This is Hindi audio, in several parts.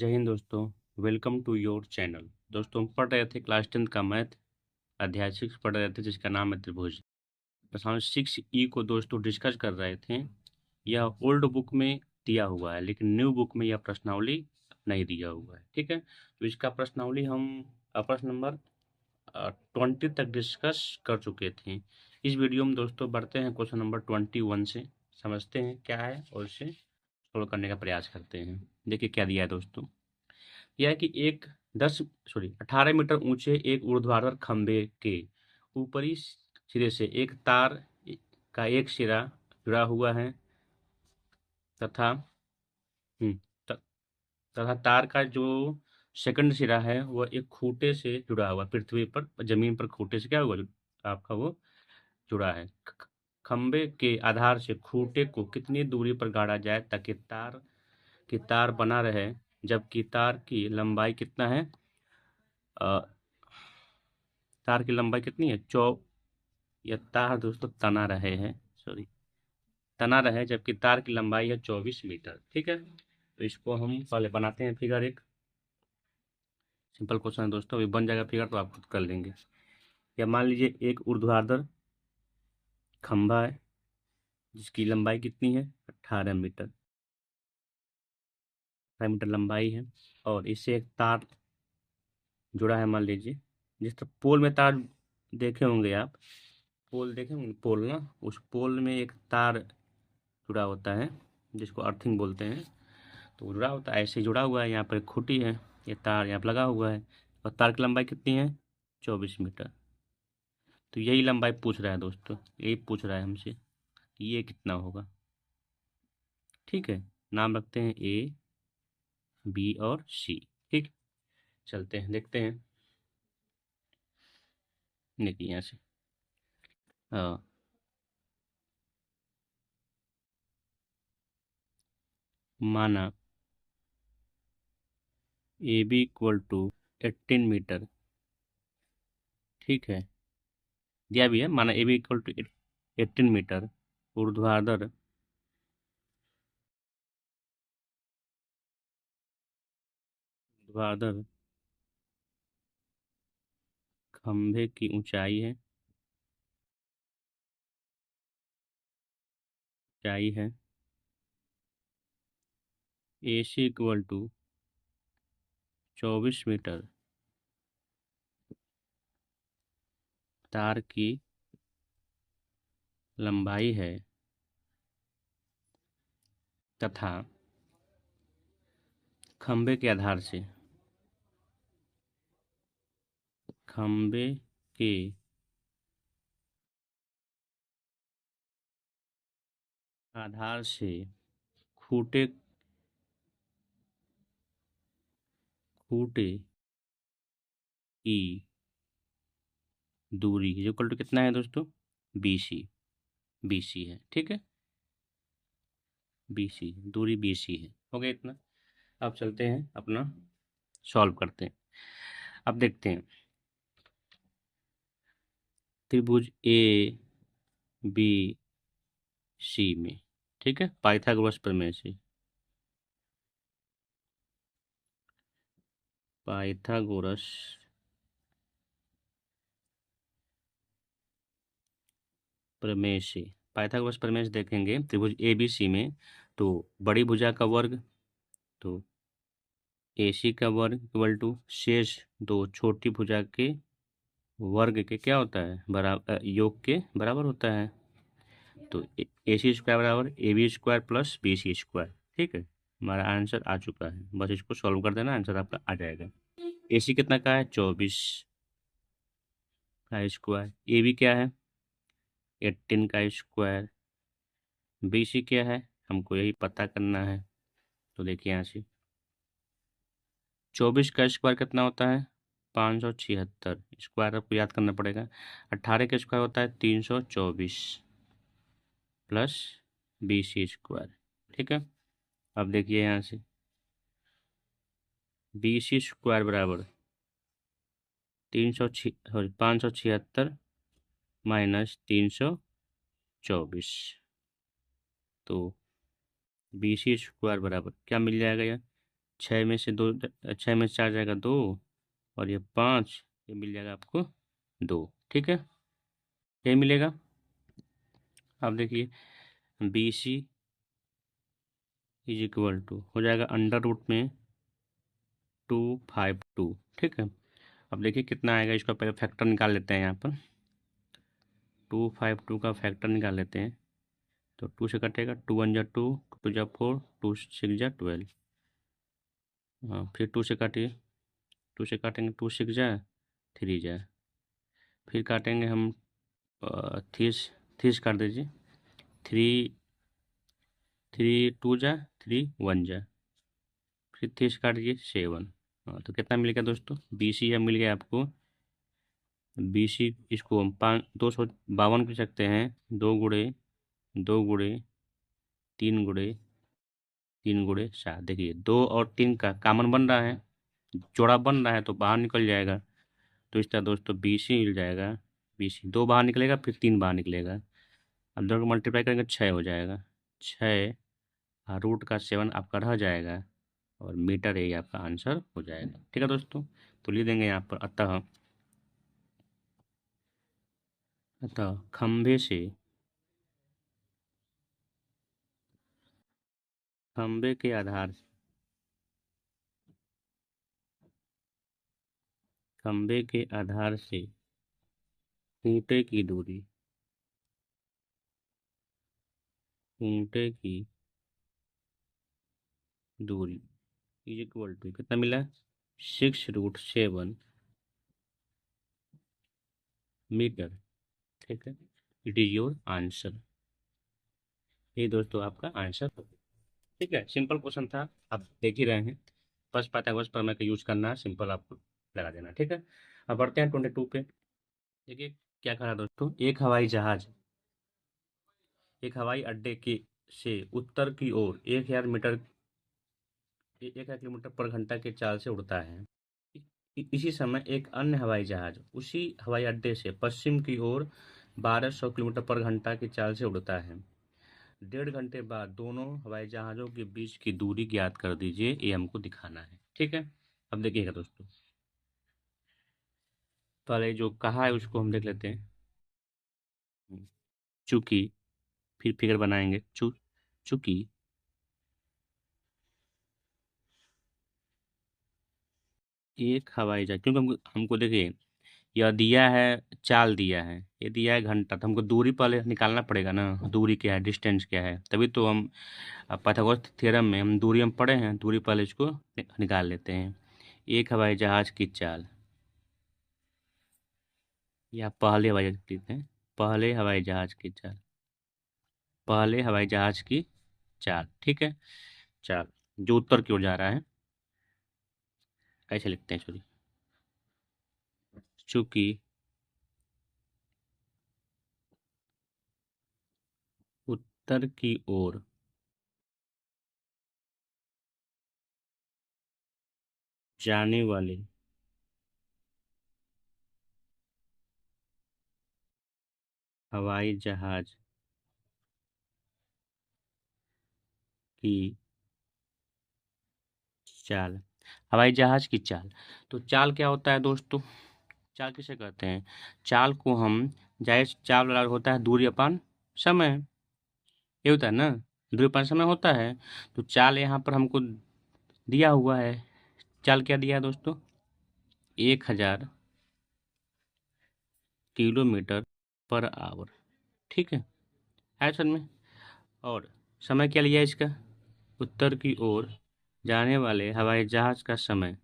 जय हिंद दोस्तों। Welcome to your channel. दोस्तों हम पढ़ रहे थे क्लास 10 का मैथ अध्याय 6 पढ़ रहे थे जिसका नाम है त्रिभुज। प्रश्न 6E को दोस्तों डिस्कस कर रहे थे। यह ओल्ड बुक में दिया हुआ है लेकिन न्यू बुक में यह प्रश्नावली नहीं दिया हुआ है। ठीक है, तो इसका प्रश्नावली हम प्रश्न नंबर 20 तक डिस्कस कर चुके थे। इस वीडियो में दोस्तों बढ़ते हैं क्वेश्चन नंबर 21 से, समझते हैं क्या है और इसे सोल्व करने का प्रयास करते हैं। देखिए क्या दिया है दोस्तों। यह है कि एक 18 मीटर ऊंचे एक ऊर्ध्वाधर खंभे के ऊपरी सिरे से एक तार का एक सिरा जुड़ा हुआ है तथा हम्म, त- तथा तार का जो सेकंड सिरा है वह एक खूंटे से जुड़ा हुआ, पृथ्वी पर जमीन पर खूंटे से क्या हुआ आपका वो जुड़ा है। खंभे के आधार से खूंटे को कितनी दूरी पर गाड़ा जाए ताकि तार बना रहे, जबकि तार की लंबाई कितना है, अ, तार की लंबाई कितनी है यह तार दोस्तों तना रहे हैं, सॉरी, तना रहे जबकि तार की लंबाई है 24 मीटर। ठीक है, तो इसको हम पहले बनाते हैं फिगर। एक सिंपल क्वेश्चन है दोस्तों, अभी बन जाएगा फिगर तो आप खुद कर लेंगे। या मान लीजिए एक ऊर्ध्वाधर खंभा है जिसकी लंबाई कितनी है 18 मीटर, 18 मीटर लंबाई है और इससे एक तार जुड़ा है। मान लीजिए जिस तरह पोल में तार देखे होंगे आप, पोल देखे होंगे, पोल ना, उस पोल में एक तार जुड़ा होता है जिसको अर्थिंग बोलते हैं। तो जुड़ा होता है, ऐसे जुड़ा हुआ है, यहाँ पर एक खूंटी है, ये तार यहाँ पर लगा हुआ है और तार की लंबाई कितनी है 24 मीटर। तो यही लंबाई पूछ रहा है दोस्तों, यही पूछ रहा है हमसे कि ये कितना होगा। ठीक है, नाम रखते हैं ए बी और सी। ठीक, चलते हैं देखते हैं। देखिए यहाँ से हाँ, माना A B equal to 18 metre. ठीक है, दिया भी है, माना A B equal to 18 metre ऊर्ध्वाधर ऊर्ध्वाधर खंभे की ऊंचाई है, ऊंचाई है A C equal to 24 metre. तार की लंबाई है तथा खंभे के आधार से, खंभे के आधार से खूंटे खूंटे की दूरी इक्वल टू कितना है दोस्तों, BC है। ठीक है, BC दूरी BC है। हो गया इतना। अब चलते हैं अपना सॉल्व करते हैं। अब देखते हैं त्रिभुज ए बी सी में, ठीक है, पाइथागोरस प्रमेय से, पाइथागोरस प्रमेय से, पाइथागोरस प्रमेय से देखेंगे त्रिभुज ए बी सी में। तो बड़ी भुजा का वर्ग, तो AC का वर्ग इक्वल टू शेष दो छोटी भुजा के वर्ग के क्या होता है, बराबर, योग के बराबर होता है। तो AC स्क्वायर बराबर AB square plus BC square. ठीक है, हमारा आंसर आ चुका है, बस इसको सॉल्व कर देना, आंसर आपका आ जाएगा। AC कितना का है 24 का स्क्वायर, AB क्या है 18 का स्क्वायर, BC क्या है हमको यही पता करना है। तो देखिए यहाँ से 24 का स्क्वायर कितना होता है 576, स्क्वायर आपको याद करना पड़ेगा। 18 का स्क्वायर होता है 324 प्लस BC स्क्वायर। ठीक है, अब देखिए यहाँ से BC स्क्वायर बराबर 576 माइनस 324। तो BC स्क्वायर बराबर क्या मिल जाएगा यार, छः में से दो, छः में से चार जाएगा दो, और ये पाँच, ये मिल जाएगा आपको दो। ठीक है, ये मिलेगा। अब देखिए B C is equal to हो जाएगा अंडर रूट में 252। ठीक है, अब देखिए कितना आएगा, इसका पहले फैक्टर निकाल लेते हैं। यहाँ पर 252 का फैक्टर निकाल लेते हैं। तो 2 से कटेगा, 2 वन जा 2, 2 जा 4, 2 6 जा 12। हाँ, फिर 2 से काटिए, 2 से काटेंगे, 2 6 जा 3 जा, फिर काटेंगे हम 30, 30 काट दीजिए, 3 3 2 जा 3 1 जा, फिर 30 काट दीजिए 7। हाँ, तो कितना मिलेगा दोस्तों, बी सी मिल गया आपको। बी सी इसको हम 252 लिख सकते हैं, 2 गुणे 3 गुणे 3 गुणे 7। देखिए 2 और 3 का कॉमन बन रहा है, जोड़ा बन रहा है, तो बाहर निकल जाएगा। तो इस तरह दोस्तों बी सी मिल जाएगा। बी सी 2 बाहर निकलेगा, फिर 3 बाहर निकलेगा। अब दोनों को मल्टीप्लाई करेंगे 6 हो जाएगा। 6 रूट का 7 आपका रह जाएगा, और मीटर ये आपका आंसर हो जाएगा। ठीक है दोस्तों, तो लिख देंगे यहाँ पर अतः खंभे से खंभे के आधार खंभे के आधार से खूंटे की दूरी खूंटे की दूरी इज इक्वल टू कितना मिला, 6√7 मीटर। ठीक है, इट इज योर आंसर। ये दोस्तों आपका आंसर। ठीक है, सिंपल क्वेश्चन था, आप देख ही रहे हैं। फर्स्ट पाइथागोरस प्रमेय का यूज करना है, सिंपल आपको लगा देना। ठीक है, अब बढ़ते हैं 22 पे। देखिए क्या कहा दोस्तों, एक हवाई अड्डे के से उत्तर की ओर 1,000 किलोमीटर पर घंटा के चाल से उड़ता है। इसी समय एक अन्य हवाई जहाज उसी हवाई अड्डे से पश्चिम की ओर 1,200 किलोमीटर पर घंटा की चाल से उड़ता है। 1.5 घंटे बाद दोनों हवाई जहाज़ों के बीच की दूरी ज्ञात कर दीजिए, ये हमको दिखाना है। ठीक है, अब देखिएगा दोस्तों, पहले जो कहा है उसको हम देख लेते हैं। चूंकि, फिर फिगर बनाएंगे, चूंकि एक हवाई जहाज, क्योंकि हमको देखिए यह दिया है, चाल दिया है, ये दिया है घंटा, तो हमको दूरी पहले निकालना पड़ेगा ना, दूरी क्या है, डिस्टेंस क्या है, तभी तो हम पाइथागोरस थ्योरम में हम दूरी हम पढ़े हैं, दूरी पहले इसको निकाल लेते हैं। एक हवाई जहाज की चाल, या पहले हवाई जहाज लिखते हैं, पहले हवाई जहाज की चाल, पहले हवाई जहाज की चाल। ठीक है, चाल जो उत्तर की ओर जा रहा है, ऐसे लिखते हैं, सॉरी, चूंकि उत्तर की ओर जाने वाले हवाई जहाज की चाल, हवाई जहाज की चाल, तो चाल क्या होता है दोस्तों, चाल किसे कहते हैं, चाल को हम, जाहिर चाल वाला होता है दूरी अपान समय, ये होता है ना, दूरी अपान समय होता है। तो चाल यहाँ पर हमको दिया हुआ है, चाल क्या दिया है दोस्तों, 1,000 किलोमीटर पर आवर। ठीक है सर में, और समय क्या लिया है इसका, उत्तर की ओर जाने वाले हवाई जहाज का समय,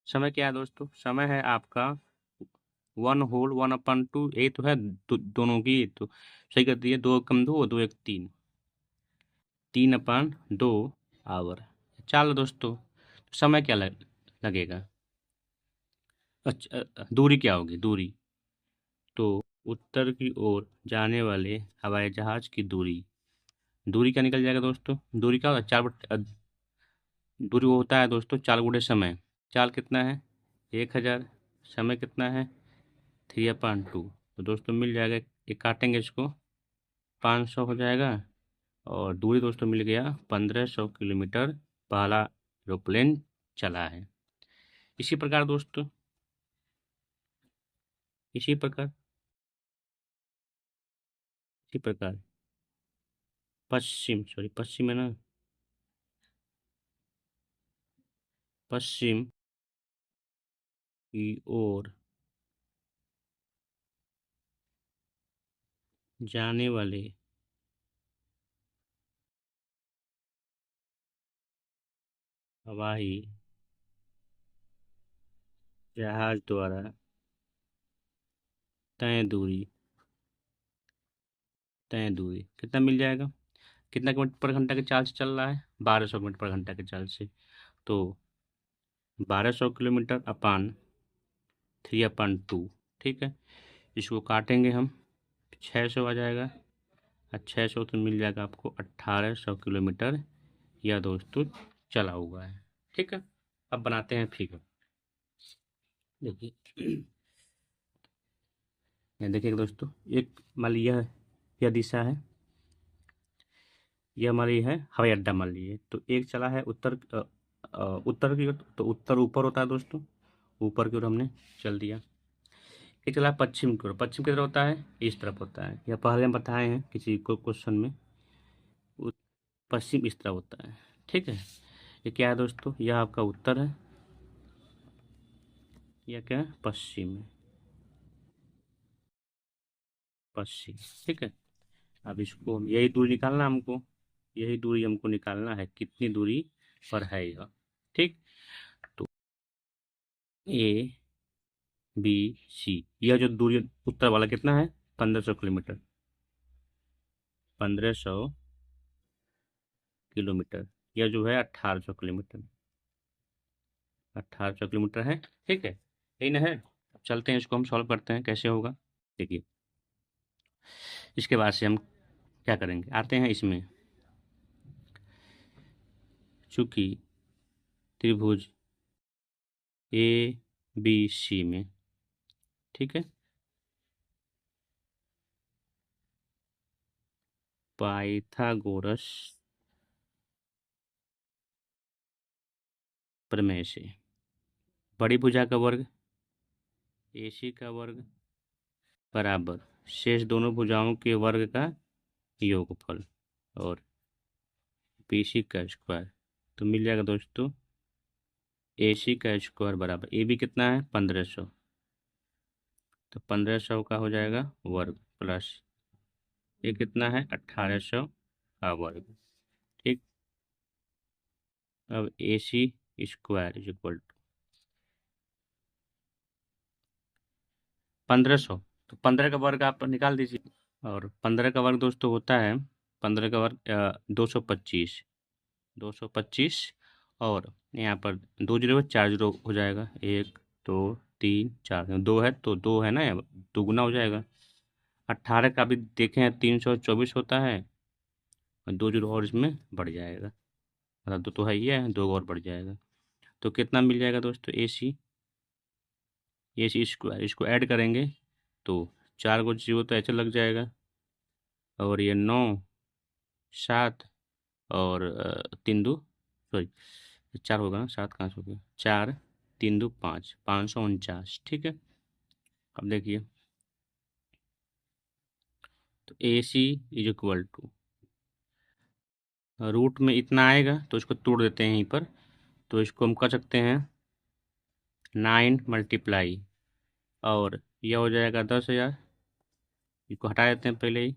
समय क्या है दोस्तों, समय है आपका 1/1/2, यही तो है दोनों की, तो सही कर दिए, 2 × 2 2 × 1 3, 3/2 आवर। चलो दोस्तों, समय क्या लगेगा, अच्छा दूरी क्या होगी, दूरी, तो उत्तर की ओर जाने वाले हवाई जहाज की दूरी, दूरी क्या निकल जाएगा दोस्तों, दूरी क्या होगा, दूरी वो होता है दोस्तों 4 × समय। चाल कितना है 1,000, समय कितना है 3/2, तो दोस्तों मिल जाएगा, ये काटेंगे इसको, 500 हो जाएगा, और दूरी दोस्तों मिल गया 1,500 किलोमीटर, पहला एरोप्लेन चला है। इसी प्रकार दोस्तों, इसी प्रकार इसी प्रकार पश्चिम है ना, पश्चिम की ओर जाने वाले हवाई जहाज द्वारा तय दूरी कितना मिल जाएगा? कितना किलोमीटर पर घंटा के चाल से चल रहा है? 1200 किलोमीटर पर घंटा के चाल से। तो 1200 किलोमीटर अपान 3/2, ठीक है। इसको काटेंगे हम, 600 आ जाएगा, और 600 तो मिल जाएगा आपको 1800 किलोमीटर यह दोस्तों चला हुआ है, ठीक है। अब बनाते हैं फिगर। देखिए, ये देखिए दोस्तों, एक मान लीजिए यह दिशा है, यह हमारी है हवाई अड्डा मान लीजिए। तो एक चला है उत्तर की ओर, तो उत्तर ऊपर होता है दोस्तों, ऊपर की ओर हमने चल दिया। एक चला पश्चिम की ओर, पश्चिम की तरफ होता है, इस तरफ होता है। यह पहले हम बताए हैं किसी को क्वेश्चन में, पश्चिम इस तरफ होता है, ठीक है। ये क्या है दोस्तों? यह आपका उत्तर है, यह क्या है? पश्चिम है, पश्चिम, ठीक है। अब इसको यही दूरी निकालना हमको, यही दूरी हमको निकालना है, कितनी दूरी पर है यह, ठीक। तो ए बी सी, यह जो दूरी उत्तर वाला कितना है? 1500 किलोमीटर, 1500 किलोमीटर। यह जो है 1800 किलोमीटर, 1800 किलोमीटर है, ठीक है। यही ना है। अब चलते हैं, इसको हम सॉल्व करते हैं कैसे होगा। देखिए, इसके बाद से हम क्या करेंगे, आते हैं इसमें। चूंकि त्रिभुज ए बी सी में, ठीक है, पाइथागोरस प्रमेय से बड़ी भुजा का वर्ग AC का वर्ग बराबर शेष दोनों भुजाओं के वर्ग का योगफल और BC का स्क्वायर, तो मिल जाएगा दोस्तों AC का स्क्वायर बराबर AB कितना है? 1500, तो 1500 का हो जाएगा वर्ग प्लस ये कितना है? 1800 का वर्ग, ठीक। अब AC square is equal to 1500, तो 15 का वर्ग आप निकाल दीजिए। और 15 का वर्ग दोस्तों होता है, 15 का वर्ग 225, 225। और यहाँ पर 2 जीरो 4 जीरो हो जाएगा, 1 2 3 4, 2 है तो 2 है ना, दोगुना हो जाएगा। 18 का भी देखें 324 होता है, और 2 जीरो और इसमें बढ़ जाएगा, मतलब 2 तो है ही है, 2 और बढ़ जाएगा। तो कितना मिल जाएगा दोस्तों? AC स्क्वायर, इसको ऐड करेंगे तो 4 को जीरो तो ऐसे लग जाएगा, और ये 9 7 और 3 दो, सॉरी 4 होगा ना, 7 कहाँ से हो गया, 4 3 दो 5, 549, ठीक है। अब देखिए, तो AC is equal to root में इतना आएगा, तो इसको तोड़ देते हैं यहीं पर। तो इसको हम कर सकते हैं 9 मल्टीप्लाई, और यह हो जाएगा 10,000, इसको हटा देते हैं पहले ही,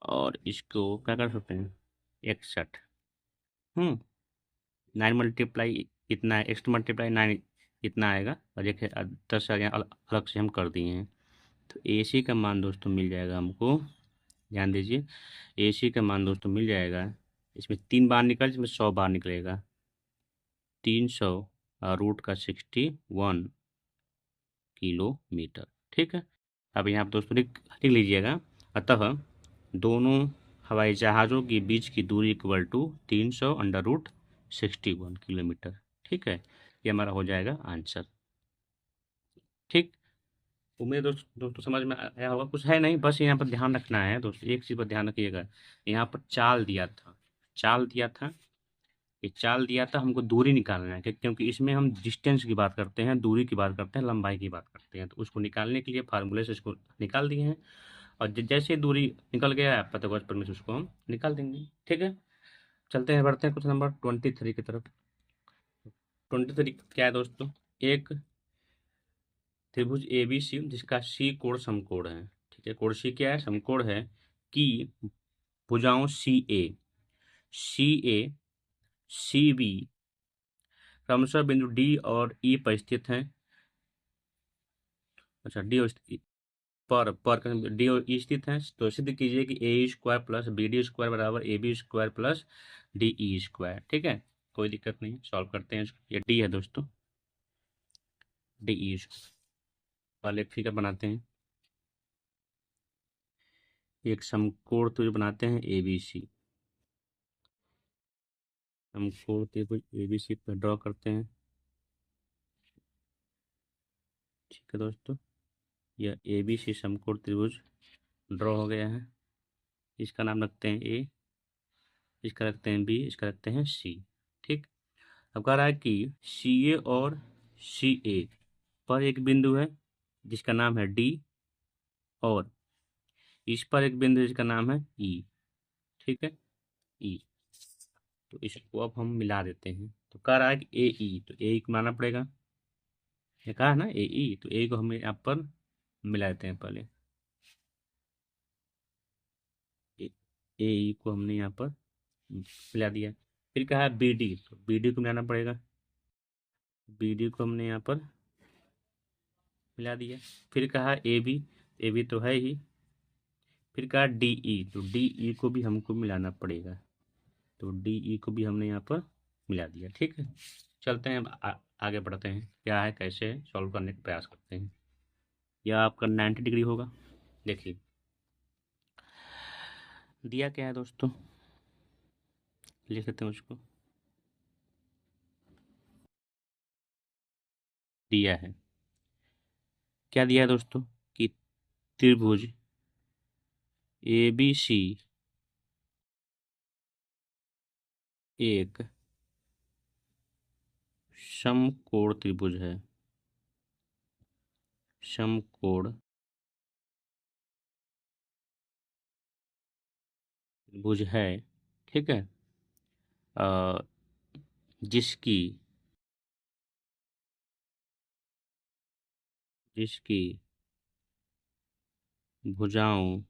और इसको क्या कर सकते हैं 61। 9 मल्टीप्लाई इतना है, एक्स मल्टीप्लाई 9 इतना आएगा, और देखिए 10,000 यहाँ अलग से हम कर दिए हैं। तो AC का मान दोस्तों मिल जाएगा हमको, ध्यान दीजिए, AC का मान दोस्तों मिल जाएगा, इसमें 3 बार निकल, इसमें 100 बार निकलेगा, 300 रूट का 61 किलोमीटर, ठीक है। अब यहाँ पर दोस्तों लिख लीजिएगा, अतः दोनों हवाई जहाज़ों के बीच की दूरी इक्वल टू 300√61 किलोमीटर, ठीक है। ये हमारा हो जाएगा आंसर, ठीक। उम्मीद दोस्तों समझ में आया होगा। कुछ है नहीं, बस यहाँ पर ध्यान रखना है दोस्तों, एक चीज़ पर ध्यान रखिएगा, यहाँ पर चाल दिया था, चाल दिया था ये चाल दिया था, हमको दूरी निकालना है क्योंकि इसमें हम डिस्टेंस की बात करते हैं, दूरी की बात करते हैं, लंबाई की बात करते हैं। तो उसको निकालने के लिए फार्मूले से इसको निकाल दिए हैं, और जैसे दूरी निकल गया है पाइथागोरस प्रमेय से उसको हम निकाल देंगे। ठीक है, चलते हैं, बढ़ते हैं क्वेश्चन नंबर 23 की तरफ। 23 क्या है दोस्तों? एक त्रिभुज ए बी सी जिसका सी कोण समकोण है। ठीक है, कोण सी क्या है? समकोण है। कि भुजाओं सी ए सी बी क्रमशः बिंदु डी और ई पर स्थित हैं। अच्छा, डी और डी और ई स्थित हैं, तो सिद्ध कीजिए कि A square plus B D square बराबर A B square plus D E square. ठीक है, कोई दिक्कत नहीं, सॉल्व करते हैं इसको। ये डी है दोस्तों, डी ई स्क्वायर वाले एक फिगर बनाते हैं। एक समकोण त्रिभुज बनाते हैं ए बी सी, समकोण त्रिभुज ए बी सी पर ड्रॉ करते हैं। ठीक है दोस्तों, यह ए बी सी समकोण त्रिभुज ड्रॉ हो गया है। इसका नाम रखते हैं ए, इसका रखते हैं बी, इसका रखते हैं सी। ठीक, अब कह रहा है कि सी ए और सी ए पर एक बिंदु है जिसका नाम है डी, और इस पर एक बिंदु है जिसका नाम है ई। ठीक है, ई। तो इसको अब हम मिला देते हैं। तो कह रहा है कि ए ई, तो ए को मिलाना पड़ेगा, ये कहा है ना ए ई, तो ए को हम यहाँ पर मिला देते हैं पहले। ए ई को हमने यहाँ पर मिला दिया। फिर कहा है बी डी, तो बी डी को मिलाना पड़ेगा, बी डी को हमने यहाँ पर मिला दिया। फिर कहा ए बी तो है ही। फिर कहा डी ई, तो डी ई को भी हमको मिलाना पड़ेगा, तो डी ई को भी हमने यहाँ पर मिला दिया। ठीक है, चलते हैं, अब आगे बढ़ते हैं, क्या है कैसे सॉल्व करने का प्रयास करते हैं। यह आपका 90 डिग्री होगा। देखिए दिया क्या है दोस्तों, लिख लेते हैं उसको। दिया है, क्या दिया है दोस्तों? कि त्रिभुज ए बी सी एक समकोण त्रिभुज है, समकोण त्रिभुज है। ठीक है, अ, जिसकी जिसकी भुजाओं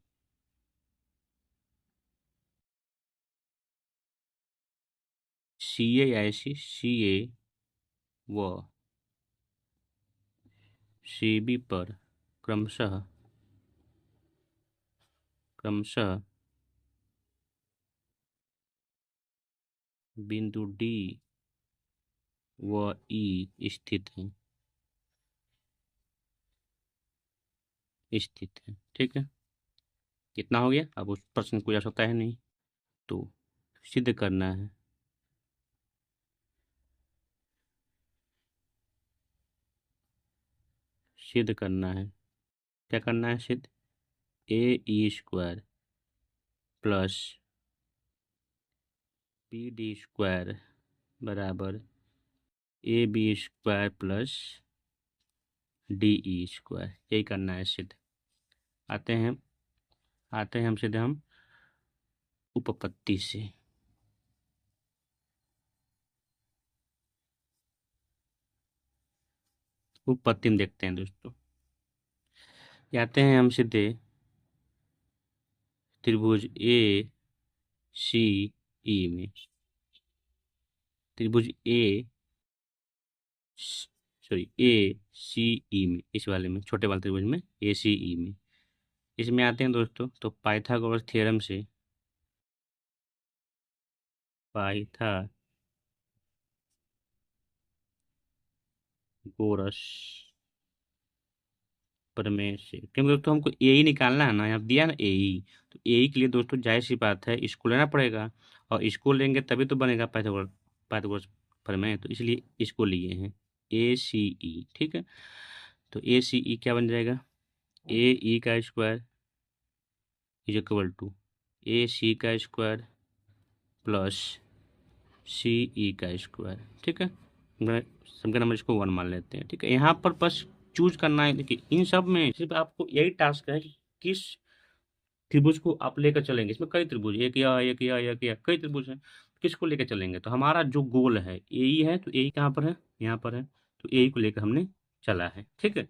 सी ए ऐसी सी ए व सी बी पर क्रमशः क्रमशः बिंदु डी व ई स्थित है। ठीक है, कितना हो गया? अब उस प्रश्न को जा सकता है नहीं, तो सिद्ध करना है, सिद्ध करना है। क्या करना है? सिद्ध A E square plus B D square बराबर A B square plus D E square, यही करना है सिद्ध। आते हैं हम सीधे हम उपपत्ति से। उपपत्ति में देखते हैं दोस्तों, आते हैं हम सीधे त्रिभुज ए सी ई में। त्रिभुज ए सॉरी ए सी ई में, इस वाले में, छोटे वाले त्रिभुज में, ए सी ई में। इसमें आते हैं दोस्तों, तो पाइथागोरस थ्योरम से, पाइथागोरस प्रमेय से, क्योंकि दोस्तों हमको ए ही निकालना है ना, यहाँ दिया ना ए ही, तो ए ही के लिए दोस्तों जाहिर सी बात है इसको लेना पड़ेगा, और इसको लेंगे तभी तो बनेगा पाइथागोरस पाइथागोरस प्रमेय, तो इसलिए इसको लिए हैं ए सी ई। ठीक है, तो ए सी ई क्या बन जाएगा? ए ई का स्क्वायर इज इक्वल टू ए सी का स्क्वायर प्लस सी ई का स्क्वायर, ठीक है। सबका नंबर इसको 1 मान लेते हैं, ठीक है। यहाँ पर बस चूज करना है। देखिए इन सब में सिर्फ आपको यही टास्क है कि किस त्रिभुज को आप लेकर चलेंगे। इसमें कई त्रिभुज, एक या कई त्रिभुज हैं, किसको लेकर चलेंगे। तो हमारा जो गोल है यही है, तो यही कहाँ पर है, यहाँ पर है, तो यही को लेकर हमने चला है, ठीक है।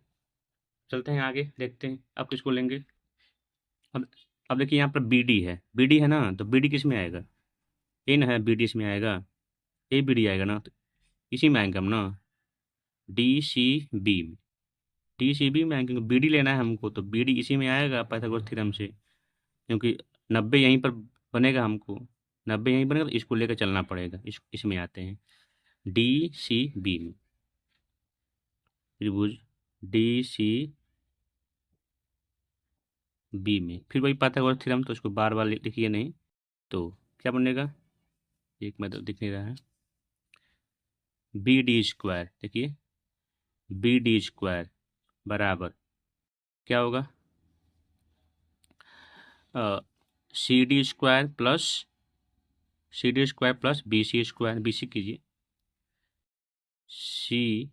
चलते हैं आगे, देखते हैं अब किसको लेंगे। अब अब देखिए यहाँ पर बी डी है ना, तो बी डी किस में आएगा, ये ना है, बी डी इसमें आएगा, ये बी डी आएगा ना, तो इसी में आएंगे हम ना, डी सी बी में, डी सी बी में आएंगे। बी डी लेना है हमको, तो बी डी इसी में आएगा पाइथागोरस थ्योरम से, क्योंकि 90 यहीं पर बनेगा हमको, 90 यहीं बनेगा, तो इसको लेकर चलना पड़ेगा। इसमें आते हैं डी सी बी में, त्रिभुज डी सी बी में, फिर वही पाइथागोरस थ्योरम, तो इसको बार बार लिखिए नहीं। तो क्या बनेगा, एक मतलब दिख नहीं रहा है, बी डी स्क्वायर, देखिए बी डी स्क्वायर बराबर क्या होगा, C D square plus B C square, B C कीजिए, C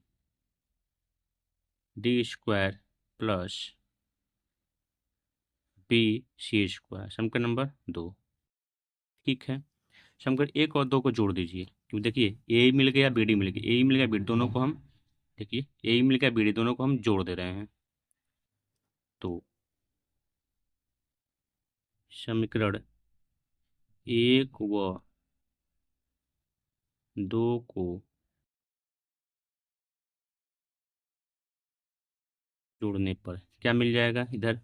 D square plus B C square, समीकरण नंबर 2, ठीक है। समीकरण 1 और 2 को जोड़ दीजिए, क्योंकि देखिए ए मिल गया, बी डी मिल गया, ए मिल गया, बी डी, दोनों को हम, देखिए ए मिल गया, बी डी, दोनों को हम जोड़ दे रहे हैं। तो समीकरण 1 व 2 को जोड़ने पर क्या मिल जाएगा, इधर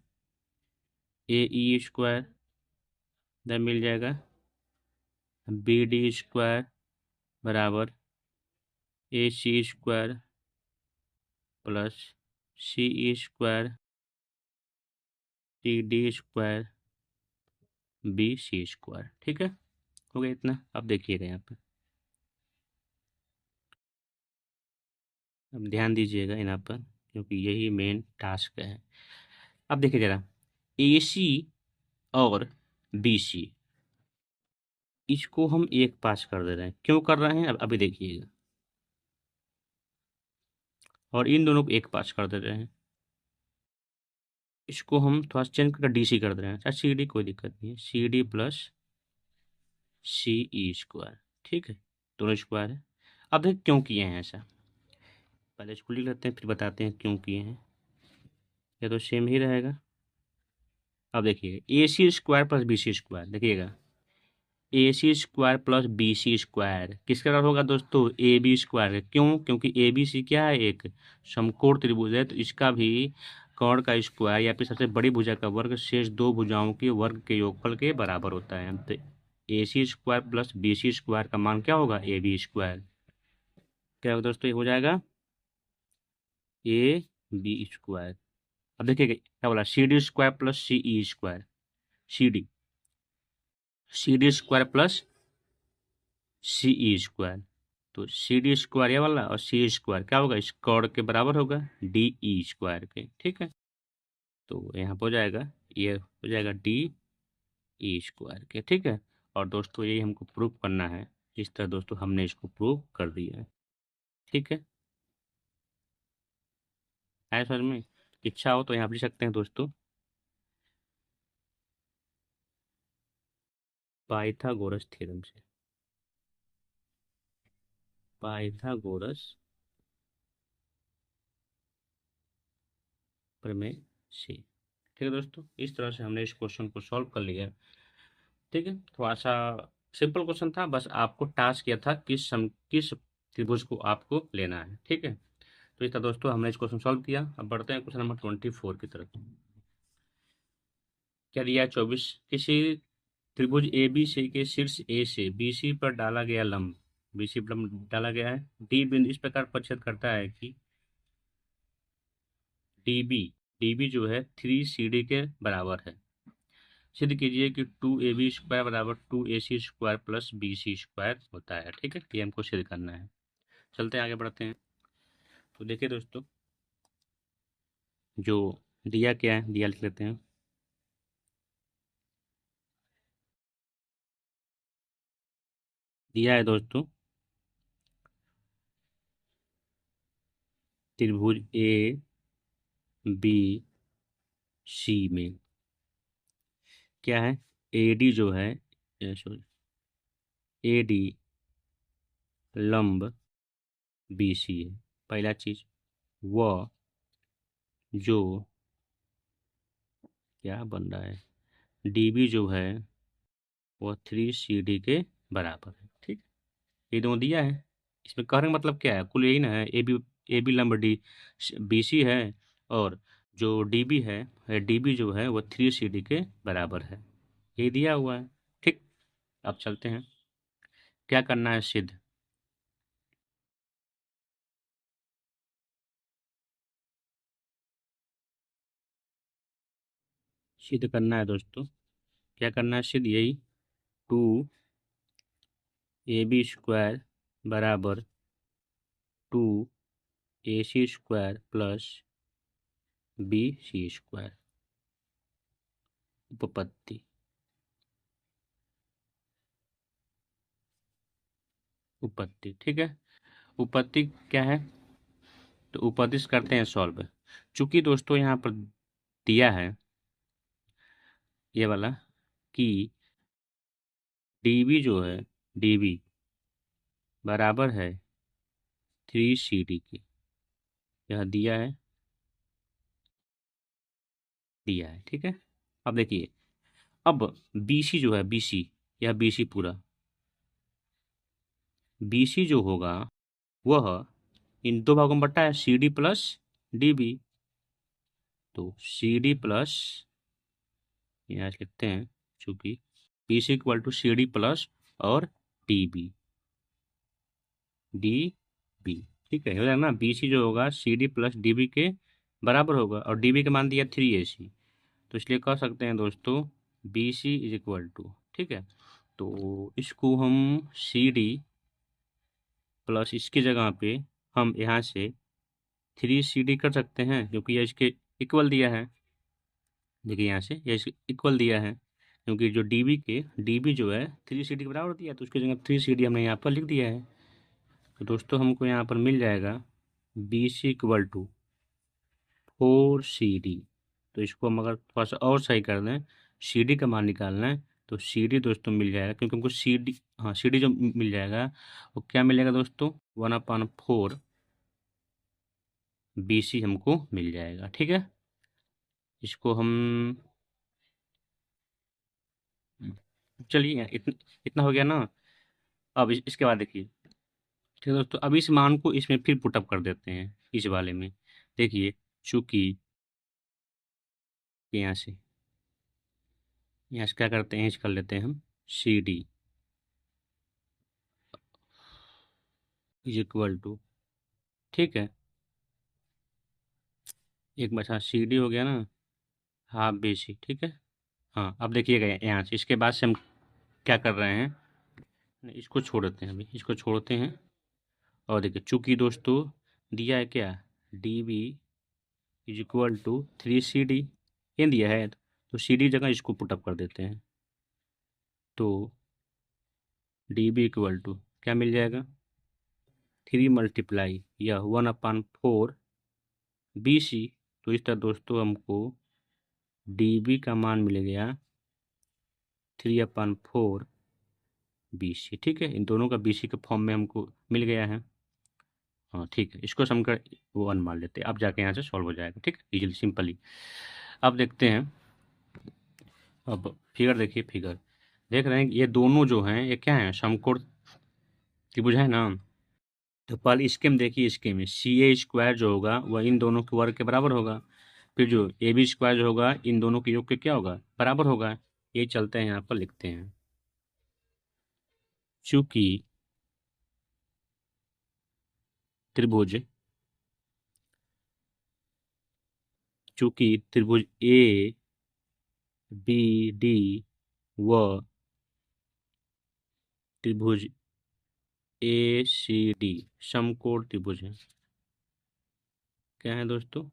ए ई स्क्वायर, इधर मिल जाएगा बी डी स्क्वायर बराबर A C square plus C E square T D square B C square, ठीक है। हो गया इतना। अब देखिएगा यहाँ पे, अब ध्यान दीजिएगा यहाँ पर, क्योंकि यही मेन टास्क है। अब देखिए जरा, ए सी और बी सी, इसको हम एक पास कर दे रहे हैं, क्यों कर रहे हैं अब अभी देखिएगा, और इन दोनों को एक पास कर दे रहे हैं, इसको हम थोड़ा चेंज करके डी सी कर दे रहे हैं। अच्छा सी डी कोई दिक्कत नहीं है, C D plus C E square, ठीक है, दोनों स्क्वायर है। अब देखिए क्यों किए हैं ऐसा, पहले इसको लिख लेते हैं, फिर बताते हैं क्यों किए हैं, या तो सेम ही रहेगा। अब देखिएगा A C square plus B C square, देखिएगा A C square plus B C square किसके बराबर होगा दोस्तों, ए बी स्क्वायर। क्यों, क्योंकि ए बी सी क्या है, एक समकोण त्रिभुज है, तो इसका भी कर्ण का स्क्वायर या फिर सबसे बड़ी भुजा का वर्ग शेष दो भुजाओं के वर्ग के योगफल के बराबर होता है। तो A C square plus B C square का मान क्या होगा, ए बी स्क्वायर, क्या होगा दोस्तों, ये हो जाएगा ए बी स्क्वायर। अब देखिएगा क्या बोला, C D square plus C E square, C D, C D square plus C E square, तो सी डी स्क्वायर ये वाला और सी स्क्वायर क्या होगा, इस कॉर्ड के बराबर होगा डी ई स्क्वायर के, ठीक है। तो यहाँ पर हो जाएगा, ये हो जाएगा डी ई स्क्वायर के, ठीक है। और दोस्तों यही हमको प्रूव करना है, इस तरह दोस्तों हमने इसको प्रूव कर दिया है, ठीक है। आए समझ में, इच्छा हो तो यहाँ लिख सकते हैं दोस्तों, पाइथागोरस थ्योरम से, पाइथागोरस प्रमेय से, ठीक है दोस्तों। इस तरह से हमने इस क्वेश्चन को सॉल्व कर लिया, ठीक है। थोड़ा सा सिंपल क्वेश्चन था, बस आपको टास्क किया था किस त्रिभुज को आपको लेना है, ठीक है। तो इस तरह दोस्तों हमने इस क्वेश्चन सॉल्व किया। अब बढ़ते हैं क्वेश्चन नंबर 24 की तरफ। क्या दिया है, 24, किसी त्रिभुज ए बी सी के शीर्ष ए से बी सी पर डाला गया लंब, बी सी पर लंब डाला गया है, डी बिंदु इस प्रकार प्रक्षेप करता है कि डीबी, डीबी जो है 3CD के बराबर है। सिद्ध कीजिए कि 2AB स्क्वायर बराबर 2AC square plus BC square होता है, ठीक है। ये हमको सिद्ध करना है। चलते हैं आगे बढ़ते हैं। तो देखिए दोस्तों, जो दिया क्या है, दिया लिख लेते हैं, दिया है दोस्तों त्रिभुज ए बी सी में क्या है, एडी जो है, सॉरी, एडी लंब बीसी है। पहला चीज, वह जो क्या बन रहा है, डीबी जो है वह 3CD के बराबर है। ठीक, ये दोनों दिया है। इसमें कहने का मतलब क्या है, कुल यही ना है, ए बी लंब डी बी सी है, और जो डीबी है, डीबी जो है वह 3CD के बराबर है, ये दिया हुआ है। ठीक, अब चलते हैं, क्या करना है, सिद्ध। सिद्ध करना है दोस्तों, क्या करना है, सिद्ध यही, 2AB² बराबर 2AC² प्लस BC², उपपत्ति। उपपत्ति ठीक है, उपपत्ति क्या है, तो उपपत्ति से करते हैं सॉल्व। चूंकि दोस्तों यहाँ पर दिया है ये वाला कि डीबी जो है, डीबी बराबर है 3CD की, यह दिया है। ठीक है, अब देखिए, अब बीसी जो है, बीसी, यह बीसी पूरा, बीसी जो होगा वह इन दो भागों में बटा है, CD प्लस डीबी। तो CD प्लस, यहाँ से लिखते हैं, चूंकि BC equal to CD plus और DB, DB। ठीक है, हो जाएगा ना, BC जो होगा CD प्लस DB के बराबर होगा, और DB का मान दिया 3AC, तो इसलिए कह सकते हैं दोस्तों BC इज इक्वल टू, ठीक है, तो इसको हम CD प्लस इसकी जगह पे हम यहाँ से 3CD कर सकते हैं, क्योंकि यह इसके इक्वल दिया है। देखिए यहाँ से ये इक्वल दिया है, क्योंकि जो डीबी जो है 3CD के बराबर दिया है, तो उसकी जगह 3CD हमने यहाँ पर लिख दिया है। तो दोस्तों हमको यहाँ पर मिल जाएगा BC इक्वल टू 4CD। तो इसको हम अगर थोड़ा सा और सही कर दें, CD का मान निकालना है, तो CD दोस्तों मिल जाएगा, क्योंकि हमको CD, हाँ CD जो मिल जाएगा वो क्या मिलेगा दोस्तों, 1/4 BC हमको मिल जाएगा। ठीक है, इसको हम, चलिए इतना हो गया ना। अब इसके बाद देखिए, ठीक है दोस्तों, अब इस मान को इसमें फिर पुटअप कर देते हैं इस वाले में। देखिए, चूंकि यहाँ से क्या करते हैं, कर लेते हैं हम CD इज इक्वल टू, ठीक है, एक बचा CD हो गया ना, हाफ BC। ठीक है, हाँ अब देखिएगा यहाँ से, इसके बाद से हम क्या कर रहे हैं, इसको छोड़ देते हैं, अभी इसको छोड़ते हैं, और देखिए चूंकि दोस्तों दिया है क्या, DB is equal to 3CD, ये दिया है, तो CD जगह इसको पुटअप कर देते हैं, तो DB इक्वल टू क्या मिल जाएगा, 3 × या 1/4 BC। तो इस तरह दोस्तों हमको DB का मान मिल गया 3/4 BC। ठीक है, इन दोनों का BC के फॉर्म में हमको मिल गया है। हाँ ठीक है, इसको समकर 1 मान लेते हैं, अब जाके यहाँ से सॉल्व हो जाएगा। ठीक, इजीली सिंपली। अब देखते हैं, अब फिगर देखिए, फिगर देख रहे हैं, ये दोनों जो हैं ये क्या है, समकोण त्रिभुज है ना। तो पहले इसके में देखिए, इसके में CA² जो होगा वह इन दोनों के वर्ग के बराबर होगा, फिर जो AB² जो होगा इन दोनों के योग के क्या होगा, बराबर होगा। ये चलते हैं यहाँ पर लिखते हैं, चूंकि त्रिभुज A B D व त्रिभुज ACD समकोण त्रिभुज है। क्या है दोस्तों,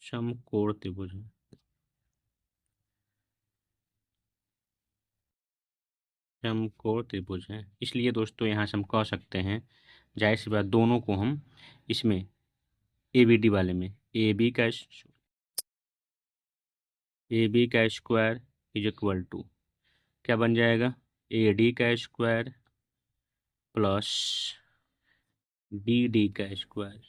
समकोण त्रिभुज है। समकोण त्रिभुज है, इसलिए दोस्तों यहाँ से हम कह सकते हैं, जाहिर सी बात, दोनों को हम इसमें ABD वाले में ए बी का स्क्वायर इज इक्वल टू क्या बन जाएगा, AD का स्क्वायर प्लस BD का स्क्वायर।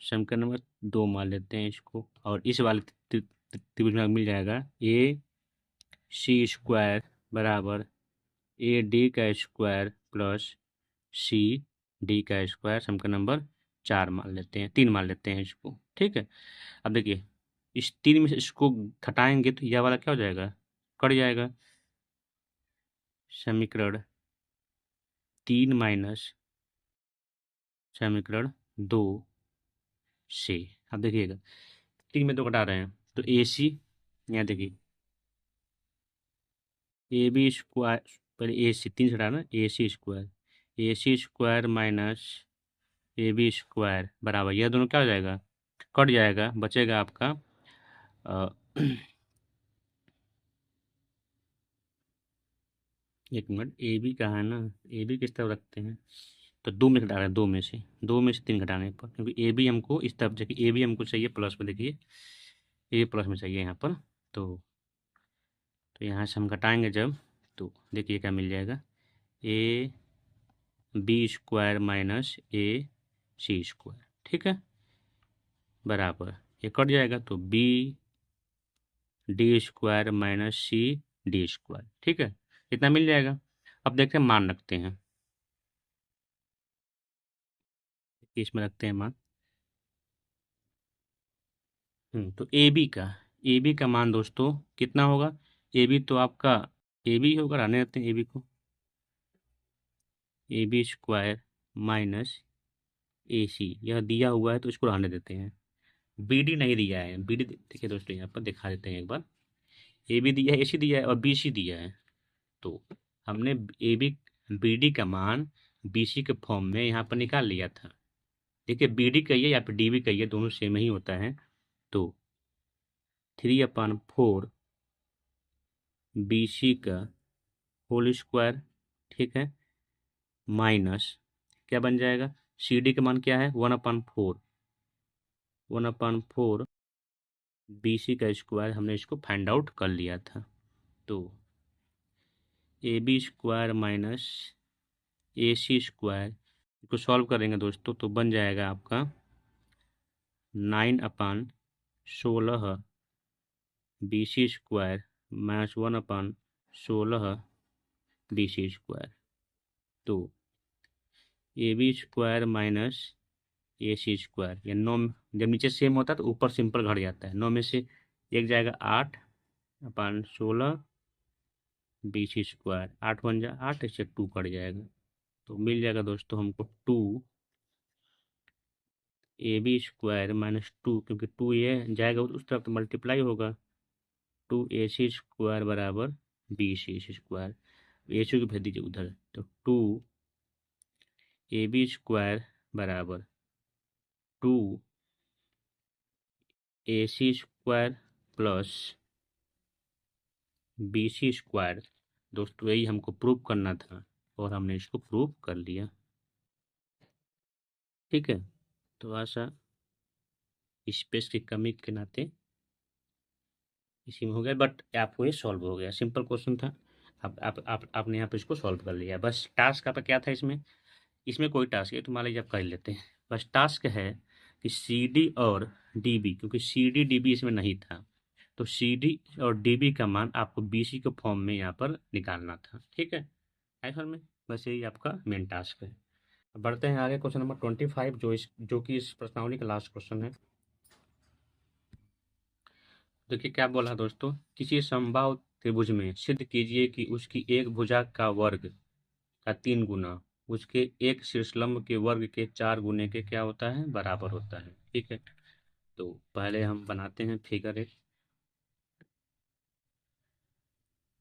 समीकरण नंबर 2 मान लेते हैं इसको, और इस वाले त्रिभुज में मिल जाएगा AC² बराबर AD का स्क्वायर प्लस CD का स्क्वायर। समीकरण नंबर 4 मान लेते हैं, 3 मान लेते हैं इसको। ठीक है, अब देखिए इस 3 में से इसको घटाएंगे तो यह वाला क्या हो जाएगा, कट जाएगा। समीकरण 3 माइनस समीकरण 2 से, अब देखिएगा 3 में 2 घटा रहे हैं तो AC, यहाँ देखिए AB स्क्वायर, पहले AC 3 से हटाना, AC² माइनस AB स्क्वायर बराबर, यह दोनों क्या हो जाएगा, कट जाएगा, बचेगा आपका अ, एक मिनट, AB कहाँ है ना, AB किस तरफ रखते हैं, तो 2 में घटा रहे हैं, 2 में से 3 घटाने पर, क्योंकि AB हमको इस तरफ, देखिए AB हमको चाहिए प्लस में, देखिए AB प्लस में चाहिए यहाँ पर, तो यहाँ से हम घटाएंगे जब, तो देखिए क्या मिल जाएगा, AB² माइनस AC²। ठीक है, बराबर ये कट जाएगा तो BD² माइनस CD²। ठीक है, इतना मिल जाएगा। अब देखते हैं, मान रखते हैं, इसमें रखते हैं मान। तो ए बी का मान दोस्तों कितना होगा, AB तो आपका AB होगा, रहने देते हैं AB को, AB² माइनस AC, यह दिया हुआ है तो इसको रहने देते हैं। BD नहीं दिया है, BD देखिए दोस्तों यहाँ पर दिखा देते हैं एक बार, AB दिया है, AC दिया है और BC दिया है, तो हमने BD का मान BC के फॉर्म में यहाँ पर निकाल लिया था। देखिए BD कहिए या फिर DB कहिए, दोनों सेम ही होता है, तो 3/4 BC का होल स्क्वायर, ठीक है, माइनस क्या बन जाएगा, CD का मान क्या है, 1/4 BC का स्क्वायर, हमने इसको फाइंड आउट कर लिया था। तो AB² माइनस AC² को सॉल्व करेंगे दोस्तों तो बन जाएगा आपका 9/16 BC² माइनस 1/16 BC²। तो AB² माइनस AC², या 9, जब नीचे सेम होता है तो ऊपर सिंपल घट जाता है, 9 में से एक जाएगा 8/16 BC², 8 बन जाए 8, इससे 2 कट जाएगा, तो मिल जाएगा दोस्तों हमको 2 AB² माइनस 2, क्योंकि 2 ये जाएगा उस तरफ तो मल्टीप्लाई होगा, 2AC² बराबर BC², AC को भेज दीजिए उधर, तो 2AB² बराबर 2AC² प्लस BC²। दोस्तों यही हमको प्रूव करना था और हमने इसको प्रूव कर लिया। ठीक है, तो आशा स्पेस की कमी के नाते इसी में हो गया, बट आपको ये सॉल्व हो गया, सिंपल क्वेश्चन था। आपने यहाँ पे इसको सॉल्व कर लिया। बस टास्क आपका क्या था, इसमें कोई टास्क है तो मान लीजिए आप कर लेते हैं। बस टास्क है कि CD और DB, क्योंकि CD DB इसमें नहीं था, तो CD और DB का मान आपको BC के फॉर्म में यहाँ पर निकालना था। ठीक है, ऐसा में बस यही आपका मेन टास्क है। अब बढ़ते हैं आगे, क्वेश्चन नंबर 25, जो कि इस प्रश्नावली का लास्ट क्वेश्चन है। देखिए क्या बोला दोस्तों, किसी समबाहु त्रिभुज में सिद्ध कीजिए कि उसकी एक भुजा का वर्ग का 3 गुना उसके एक शीर्षलंब के वर्ग के 4 गुने के क्या होता है, बराबर होता है। ठीक है, तो पहले हम बनाते हैं फिगर,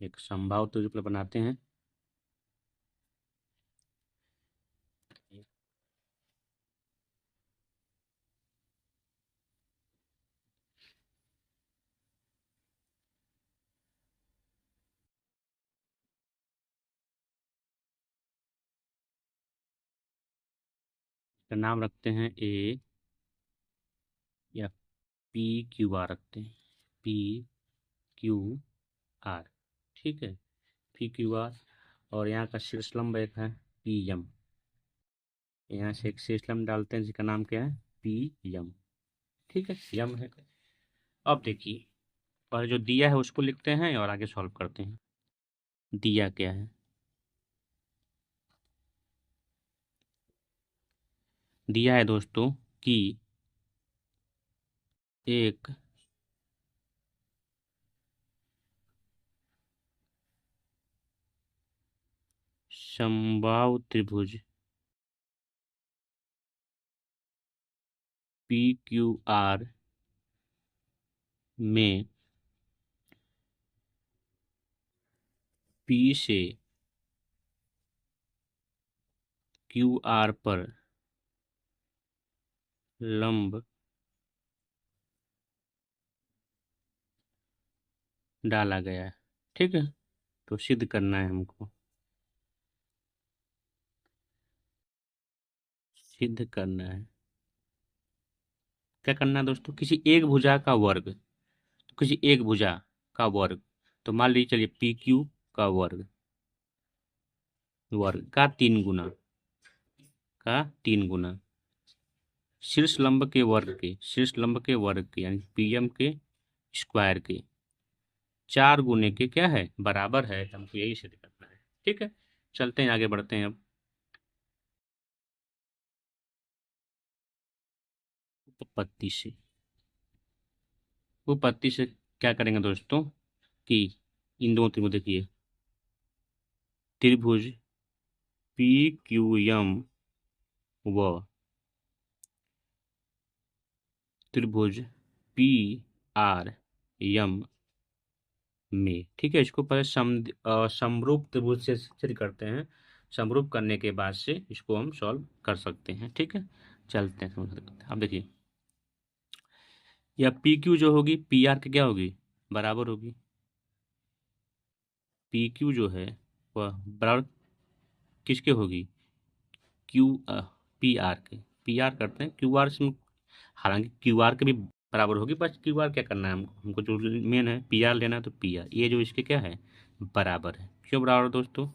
एक समबाहु त्रिभुज पर बनाते हैं। का नाम रखते हैं ए या पी क्यू आर रखते हैं, पी क्यू आर। ठीक है, पी क्यू आर। और यहाँ का शीर्षलंब एक है पी एम। यहाँ से एक शीर्षलंब डालते हैं जिसका नाम क्या है, पी एम। ठीक है, यम है। अब देखिए, और जो दिया है उसको लिखते हैं और आगे सॉल्व करते हैं। दिया क्या है, दिया है दोस्तों कि एक समबाहु त्रिभुज पी क्यू आर में पी से क्यू आर पर लंब डाला गया है। ठीक है, तो सिद्ध करना है हमको, सिद्ध करना है। क्या करना है दोस्तों, किसी एक भुजा का वर्ग, तो किसी एक भुजा का वर्ग, तो मान लीजिए चलिए पी क्यू का वर्ग, वर्ग का 3 गुना, का 3 गुना शीर्ष लंब के वर्ग के, शीर्ष लंब के वर्ग के यानी पीएम के स्क्वायर के 4 गुने के क्या है, बराबर है। हमको यही सिद्ध करना है। ठीक है, चलते हैं आगे बढ़ते हैं। अब उपपत्ति से, उपपत्ति से क्या करेंगे दोस्तों कि इन दोनों त्रिभुज, देखिए त्रिभुज पी क्यू एम व त्रिभुज पी आर एम में, ठीक है, इसको पहले समरूप त्रिभुज से सिद्ध करते हैं। समरूप करने के बाद से इसको हम सॉल्व कर सकते हैं। ठीक है, चलते हैं समझते हैं। अब देखिए, या पी क्यू जो होगी पी आर की क्या होगी, बराबर होगी। पी क्यू जो है वह बराबर किसके होगी, क्यू पी आर के। पी आर करते हैं क्यू आर से, हालांकि क्यू आर के भी बराबर होगी, बस क्यू आर क्या करना है हमको, हमको जो मेन है पी आर लेना है, तो पी आर ये जो इसके क्या है, बराबर है। क्यों बराबर दोस्तों,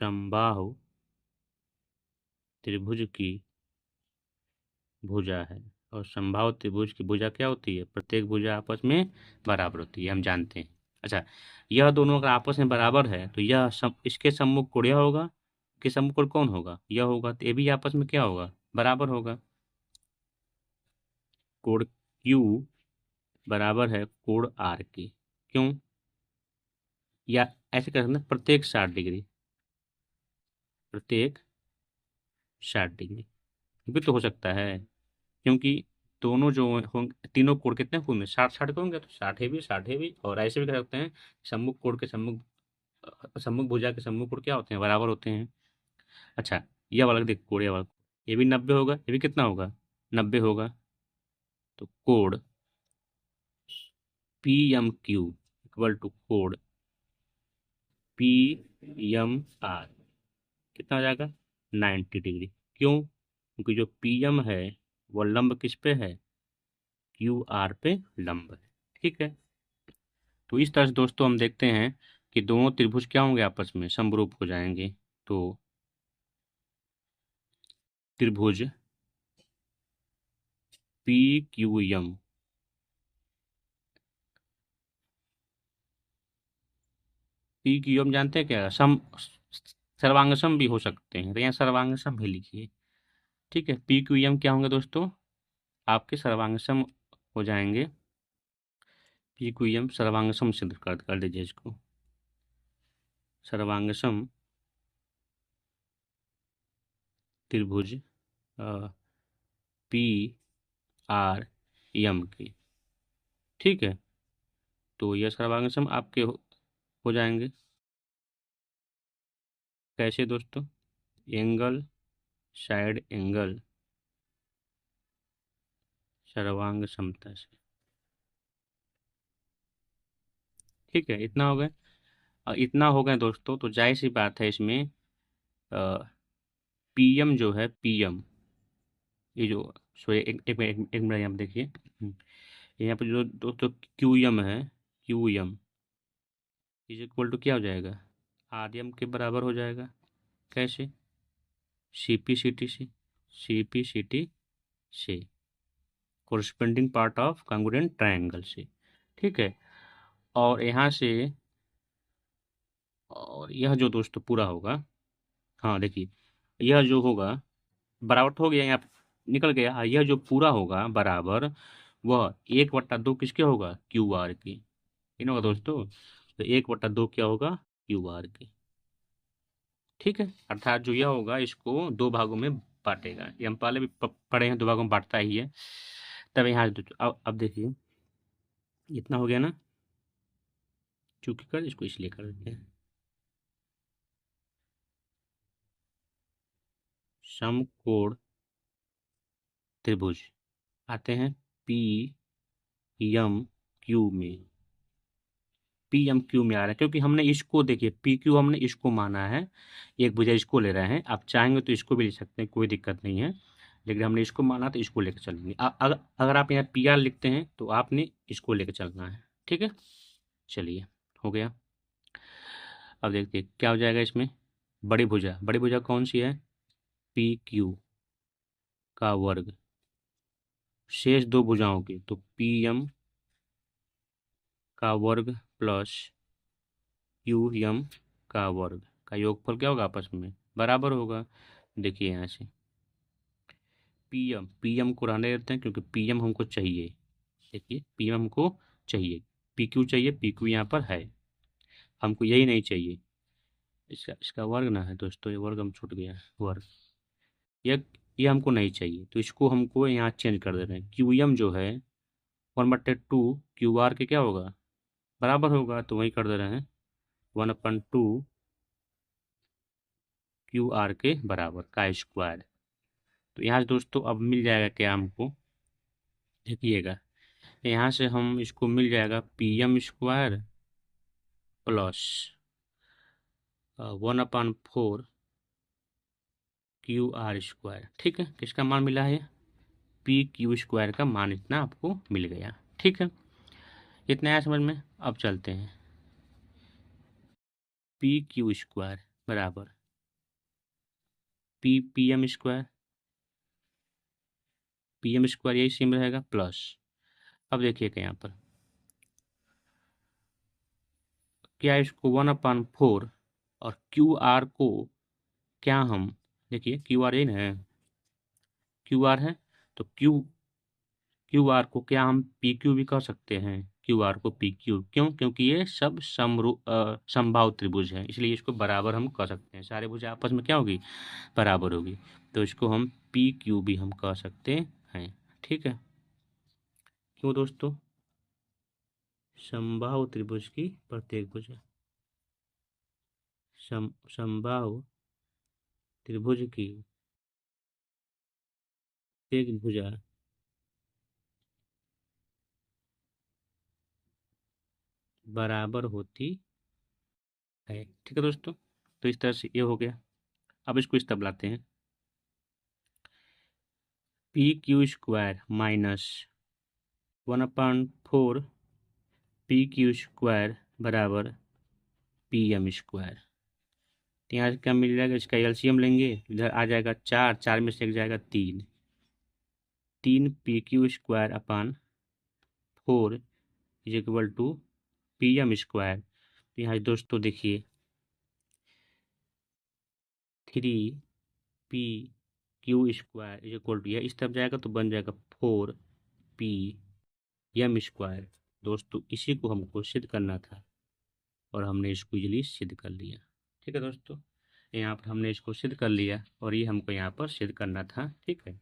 समबाहु त्रिभुज की भुजा है, और समबाहु त्रिभुज की भुजा क्या होती है, प्रत्येक भुजा आपस में बराबर होती है, हम जानते हैं। अच्छा, यह दोनों अगर आपस में बराबर है तो यह इसके सम्मुख कोण यह होगा, कि सम्मुख कोण कौन होगा, यह होगा, तो ये भी आपस में क्या होगा, बराबर होगा। कोण क्यू बराबर है कोण आर की। क्यों, या ऐसे कर सकते हैं, प्रत्येक 60 डिग्री, प्रत्येक 60 डिग्री भी तो हो सकता है, क्योंकि दोनों जो होंगे, तीनों कोण कितने होंगे, 60 60 के होंगे, तो 60 है भी और ऐसे भी कर सकते हैं, सम्मुख कोण के सम्मुख, सम्मुख भुजा के सम्मुख कोण क्या होते हैं, बराबर होते हैं। अच्छा, यह वाला देख कोण, ये वाला ये भी 90 होगा, ये भी कितना होगा, 90 होगा। तो कोण P M Q equal to कोण पी एम आर कितना हो जाएगा, 90 डिग्री। क्यों, क्योंकि जो पी एम है वो लंब किस पे है, क्यू आर पे लंब है। ठीक है, तो इस तरह से दोस्तों हम देखते हैं कि दोनों त्रिभुज क्या होंगे, आपस में समरूप हो जाएंगे। तो त्रिभुज P Q M, P Q M जानते हैं क्या, सम सर्वांगसम भी हो सकते हैं, तो यहाँ सर्वांगसम भी लिखिए। ठीक है, पी क्यू एम क्या होंगे दोस्तों, आपके सर्वांगसम हो जाएंगे। पी क्यू एम सर्वांगसम सिद्ध कर दीजिए इसको, सर्वांगसम त्रिभुज पी आर एम की। ठीक है, तो यह सर्वांगसम आपके हो जाएंगे। कैसे दोस्तों, एंगल, साइड एंगल सर्वांग समता से। ठीक है, इतना हो गया। इतना हो गया दोस्तों, तो जाहिर सी बात है इसमें पीएम जो है, पीएम, ये जो, सॉरी एक मिनट यहाँ पे देखिए। यहाँ पे जो दोस्तों क्यूएम है, क्यूएम इज इक्वल टू क्या हो जाएगा, आरएम के बराबर हो जाएगा। कैसे, सीपी सिटी से कोरस्पेंडिंग पार्ट ऑफ कांग्रुएंट ट्रायंगल से, ठीक है। और यहाँ से, और यह जो दोस्तों पूरा होगा, हाँ देखिए, यह जो होगा बराबर तो हो गया, यहाँ निकल गया। यह जो पूरा होगा बराबर, वह 1/2 किसके होगा, क्यू आर की, इन होगा दोस्तों। तो 1/2 क्या होगा, क्यू आर की, ठीक है। अर्थात जो यह होगा इसको दो भागों में बांटेगा। ये हम पहले भी पढ़े हैं, दो भागों में बांटता ही है। तब यहाँ अब देखिए, इतना हो गया ना, चूंकि कर इसको इसलिए कर देते हैं, समकोण त्रिभुज आते हैं पी एम क्यू में, पी एम क्यू में आ रहा है, क्योंकि हमने इसको देखिए, पी क्यू हमने इसको माना है, एक भुजा इसको ले रहे हैं। आप चाहेंगे तो इसको भी ले सकते हैं, कोई दिक्कत नहीं है, लेकिन हमने इसको माना तो इसको लेकर चलेंगे। अगर आप यहाँ पी आर लिखते हैं तो आपने इसको लेकर चलना है, ठीक है। चलिए, हो गया। अब देखते हैं क्या हो जाएगा इसमें। बड़ी भुजा कौन सी है, पी क्यू का वर्ग, शेष दो भुजाओं की, तो पी एम का वर्ग प्लस क्यू एम का वर्ग का योगफल क्या होगा, आपस में बराबर होगा। देखिए यहाँ से पीएम को रहने देते हैं, क्योंकि पीएम हमको चाहिए। देखिए पीएम हमको चाहिए, पीक्यू चाहिए, पीक्यू यहाँ पर है, हमको यही नहीं चाहिए। इसका इसका वर्ग ना है दोस्तों, ये वर्ग हम छूट गया, वर्ग ये हमको नहीं चाहिए, तो इसको हमको यहाँ चेंज कर दे रहे हैं। क्यू एम जो है 1/2 क्यू आर के क्या होगा, बराबर होगा, तो वही कर दे रहे हैं 1/2 क्यू आर के बराबर का स्क्वायर। तो यहाँ से दोस्तों अब मिल जाएगा क्या हमको, देखिएगा यहाँ से हम इसको मिल जाएगा P M square plus 1/4 Q R square, ठीक है। किसका मान मिला है, पी क्यू स्क्वायर का मान इतना आपको मिल गया, ठीक है। इतना है समझ में। अब चलते हैं, पी क्यू स्क्वायर बराबर P M square, P M square यही सेम रहेगा प्लस, अब देखिएगा यहाँ पर क्या, इसको 1/4 और क्यू आर को क्या हम, देखिए क्यू आर यही ना है, क्यू आर है, तो क्यू आर को क्या हम पी क्यू भी कह सकते हैं, क्यू आर को पी क्यू, क्यों, क्योंकि ये सब समबाहु त्रिभुज है, इसलिए इसको बराबर हम कह सकते हैं। सारे भुजा आपस में क्या होगी, बराबर होगी, तो इसको हम पी क्यू भी हम कह सकते हैं, ठीक है। क्यों दोस्तों, समबाहु त्रिभुज की प्रत्येक भुजा, समबाहु त्रिभुज की एक भुजा बराबर होती है, ठीक है दोस्तों। तो इस तरह से ये हो गया। अब इसको इस तरह लाते हैं, P Q square minus 1/4 P Q square बराबर पी एम स्क्वायर। तो यहाँ से क्या मिल जाएगा, इसका एलसीएम लेंगे, इधर आ जाएगा 4, 4 में से एक जाएगा 3, 3 P Q square is equal to P M square. तो यहाँ दोस्तों देखिए 3 P Q square is equal to, यह इस तरफ जाएगा तो बन जाएगा 4 पी एम स्क्वायर। दोस्तों इसी को हमको सिद्ध करना था और हमने इसको इजीली सिद्ध कर लिया, ठीक है दोस्तों। यहाँ पर हमने इसको सिद्ध कर लिया और ये हमको यहाँ पर सिद्ध करना था, ठीक है।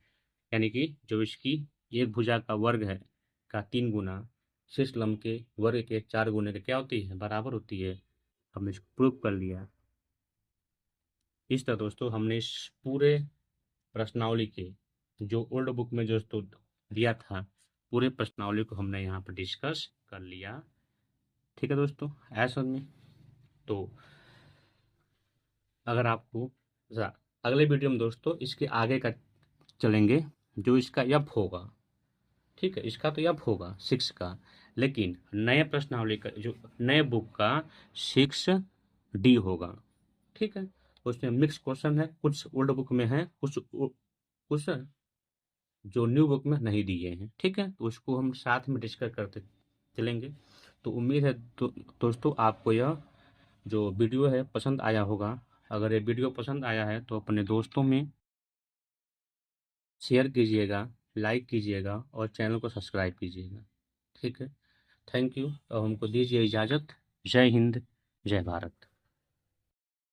यानी कि जो इसकी एक भुजा का वर्ग है का 3 गुना शीर्ष लंब के वर्ग के 4 गुने के क्या होती है, बराबर होती है। हमने इसको प्रूव कर लिया। इस तरह दोस्तों हमने इस पूरे प्रश्नावली के, जो ओल्ड बुक में जो दोस्तों दिया था, पूरे प्रश्नावली को हमने यहाँ पर डिस्कस कर लिया, ठीक है दोस्तों। ऐसा समझ में। तो अगर आपको अगले वीडियो में दोस्तों इसके आगे का चलेंगे, जो इसका एफ होगा, ठीक है, इसका तो एफ होगा 6 का, लेकिन नए प्रश्नावली का जो नए बुक का 6D होगा, ठीक है। उसमें मिक्स क्वेश्चन है, कुछ ओल्ड बुक में है, कुछ जो न्यू बुक में नहीं दिए हैं, ठीक है। तो उसको हम साथ में डिस्कस करते चलेंगे। तो उम्मीद है दोस्तों आपको यह जो वीडियो है पसंद आया होगा। अगर ये वीडियो पसंद आया है तो अपने दोस्तों में शेयर कीजिएगा, लाइक कीजिएगा और चैनल को सब्सक्राइब कीजिएगा, ठीक है। थैंक यू और हमको दीजिए इजाज़त। जय हिंद, जय भारत।